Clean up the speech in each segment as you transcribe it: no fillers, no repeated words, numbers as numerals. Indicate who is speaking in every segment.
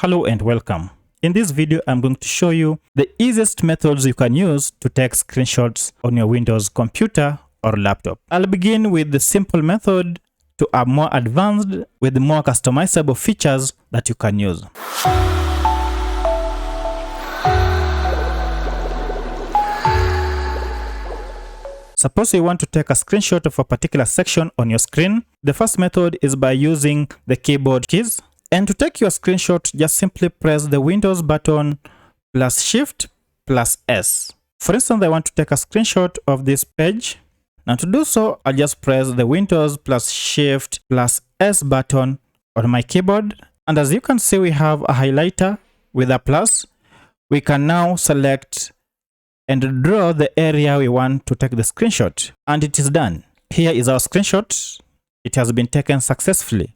Speaker 1: Hello and welcome. In this video, I'm going to show you the easiest methods you can use to take screenshots on your Windows computer or laptop. I'll begin with the simple method to a more advanced with more customizable features that you can use. Suppose you want to take a screenshot of a particular section on your screen. The first method is by using the keyboard keys. And to take your screenshot, just simply press the Windows button plus Shift plus S. For instance, I want to take a screenshot of this page. Now to do so, I'll just press the Windows plus Shift plus S button on my keyboard. And as you can see, we have a highlighter with a plus. We can now select and draw the area we want to take the screenshot. And it is done. Here is our screenshot. It has been taken successfully.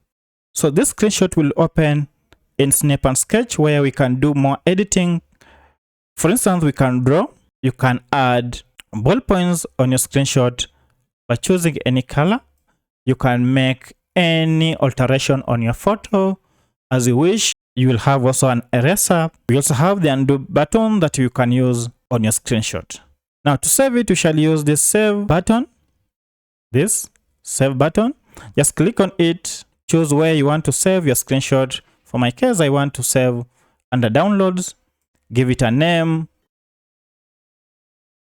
Speaker 1: So this screenshot will open in Snip and Sketch where we can do more editing. For instance, we can draw. You can add ballpoints on your screenshot by choosing any color. You can make any alteration on your photo as you wish. You will have also an eraser. We also have the undo button that you can use on your screenshot. Now to save it, we shall use this save button. This save button. Just click on it. Choose where you want to save your screenshot. For my case, I want to save under downloads, give it a name,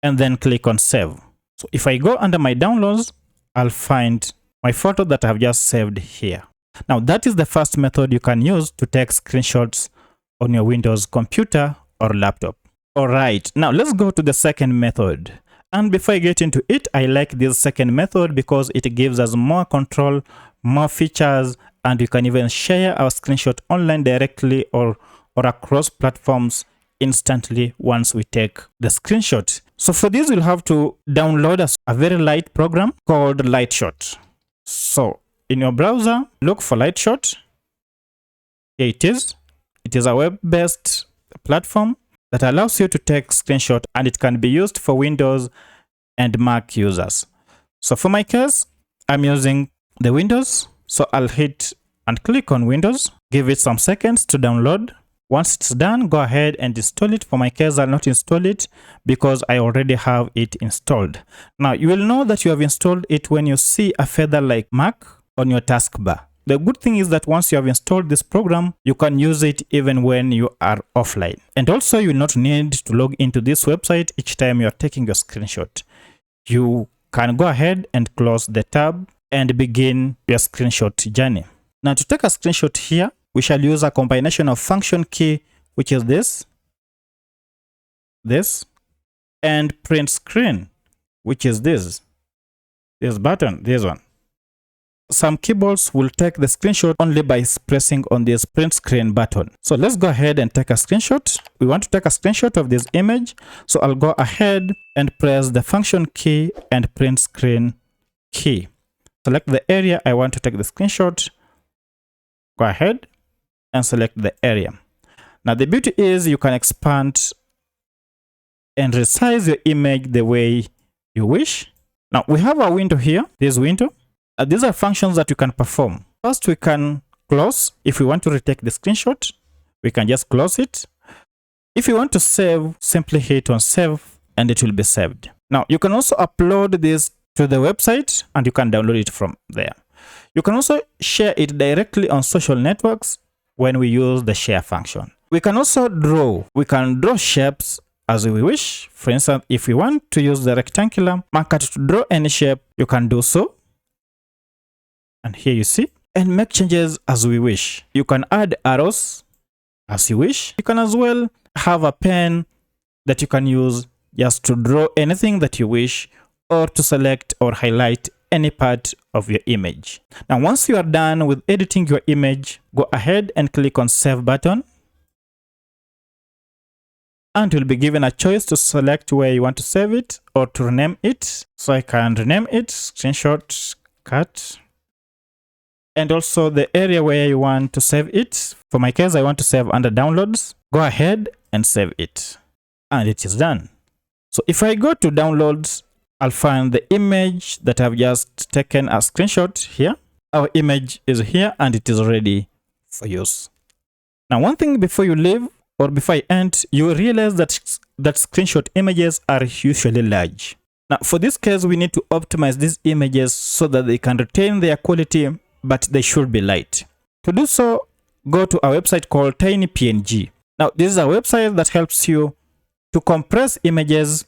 Speaker 1: and then click on save. So if I go under my downloads, I'll find my photo that I've just saved here. Now that is the first method you can use to take screenshots on your Windows computer or laptop. All right, now let's go to the second method. And before I get into it, I like this second method because it gives us more control, more features, and we can even share our screenshot online directly or across platforms instantly once we take the screenshot. So for this, we'll have to download a very light program called Lightshot. So in your browser, look for Lightshot. Here it is. It is a web-based platform that allows you to take screenshot, and it can be used for Windows and Mac users. So for my case, I'm using the Windows. So I'll hit and click on Windows, give it some seconds to download. Once it's done, go ahead and install it. For my case, I'll not install it because I already have it installed. Now you will know that you have installed it when you see a feather like mark on your taskbar. The good thing is that once you have installed this program, you can use it even when you are offline. And also you will not need to log into this website each time you are taking your screenshot. You can go ahead and close the tab and begin your screenshot journey. Now to take a screenshot here, we shall use a combination of function key, which is this, and print screen, which is this button, this one. Some keyboards will take the screenshot only by pressing on this print screen button. So let's go ahead and take a screenshot. We want to take a screenshot of this image. So I'll go ahead and press the function key and print screen key. Select the area I want to take the screenshot. Go ahead and select the area. Now the beauty is you can expand and resize your image the way you wish. Now we have a window here, this window. These are functions that you can perform. First, we can close. If we want to retake the screenshot, we can just close it. If you want to save, simply hit on save and it will be saved. Now, you can also upload this to the website and you can download it from there. You can also share it directly on social networks when we use the share function. We can also draw. We can draw shapes as we wish. For instance, if we want to use the rectangular marker to draw any shape, you can do so. And here you see, and make changes as we wish. You can add arrows as you wish. You can as well have a pen that you can use just to draw anything that you wish or to select or highlight any part of your image. Now, once you are done with editing your image, go ahead and click on Save button. And you'll be given a choice to select where you want to save it or to rename it. So I can rename it, screenshot, cut. And also the area where you want to save it. For my case, I want to save under downloads. Go ahead and save it. And it is done. So if I go to downloads, I'll find the image that I've just taken a screenshot here. Our image is here and it is ready for use. Now, one thing before you leave or before I end, you will realize that screenshot images are usually large. Now, for this case, we need to optimize these images so that they can retain their quality, but they should be light. To do so, go to our website called TinyPNG. Now, this is a website that helps you to compress images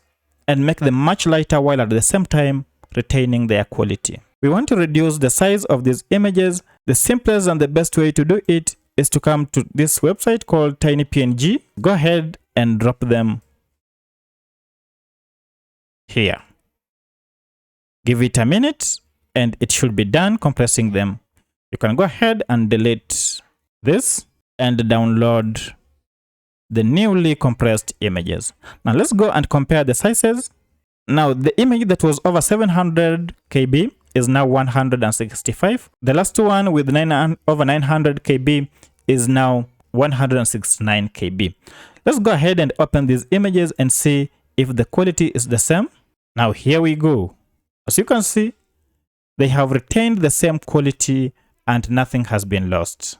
Speaker 1: and make them much lighter while at the same time retaining their quality. We want to reduce the size of these images. The simplest and the best way to do it is to come to this website called TinyPNG. Go ahead and drop them here. Give it a minute and it should be done compressing them. You can go ahead and delete this and download the newly compressed images. Now let's go and compare the sizes. Now the image that was over 700 KB is now 165. The last one with over 900 KB is now 169 KB. Let's go ahead and open these images and see if the quality is the same. Now here we go. As you can see, they have retained the same quality and nothing has been lost.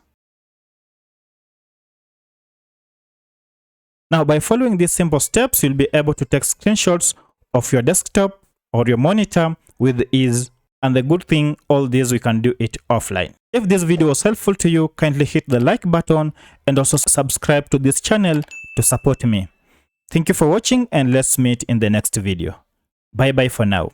Speaker 1: Now, by following these simple steps, you'll be able to take screenshots of your desktop or your monitor with ease. And the good thing, all this we can do it offline. If this video was helpful to you, kindly hit the like button and also subscribe to this channel to support me. Thank you for watching and let's meet in the next video. Bye bye for now.